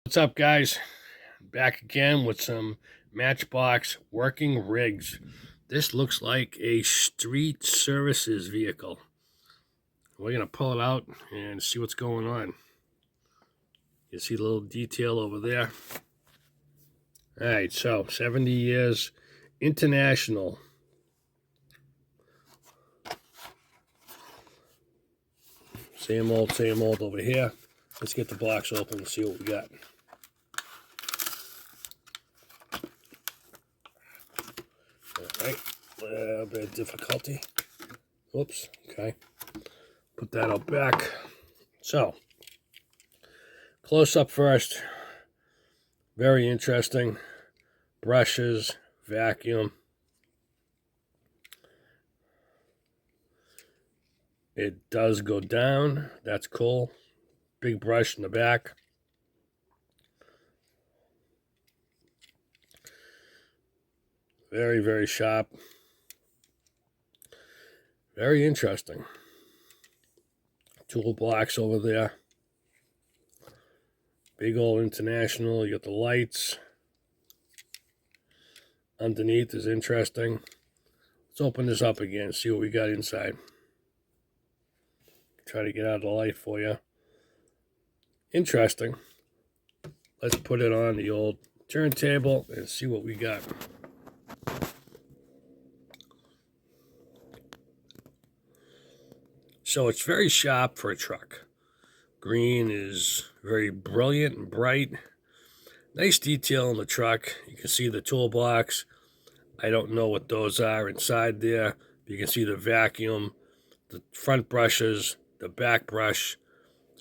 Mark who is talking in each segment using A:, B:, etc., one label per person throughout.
A: What's up, guys? Back again with some Matchbox working rigs. This looks like a street services vehicle. We're going to pull it out and see what's going on. You see the little detail over there. All right, so 70 years, international. Same old over here. Let's get the box open and see what we got. All right, a little bit of difficulty. Oops, okay. Put that out back. So, close up first. Very interesting. Brushes, vacuum. It does go down. That's cool. Big brush in the back. Very, very sharp. Very interesting. Toolbox over there. Big old international. You got the lights. Underneath is interesting. Let's open this up again, see what we got inside. Try to get out of the light for you. Interesting. Let's put it on the old turntable and see what we got. So it's very sharp for a truck. Green is very brilliant and bright. Nice detail in the truck. You can see the toolbox. I don't know what those are inside there. You can see the vacuum, the front brushes, the back brush.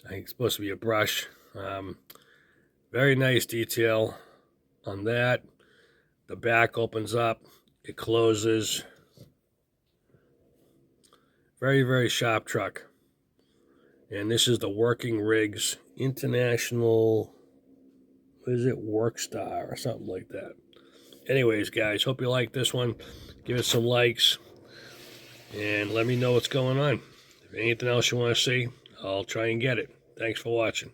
A: I think it's supposed to be a brush. Very nice detail on that. The back opens up. It closes. Very, very sharp truck. And this is the Working Rigs International, what is it, Workstar or something like that. Anyways, guys, hope you like this one. Give it some likes. And let me know what's going on. If anything else you want to see, I'll try and get it. Thanks for watching.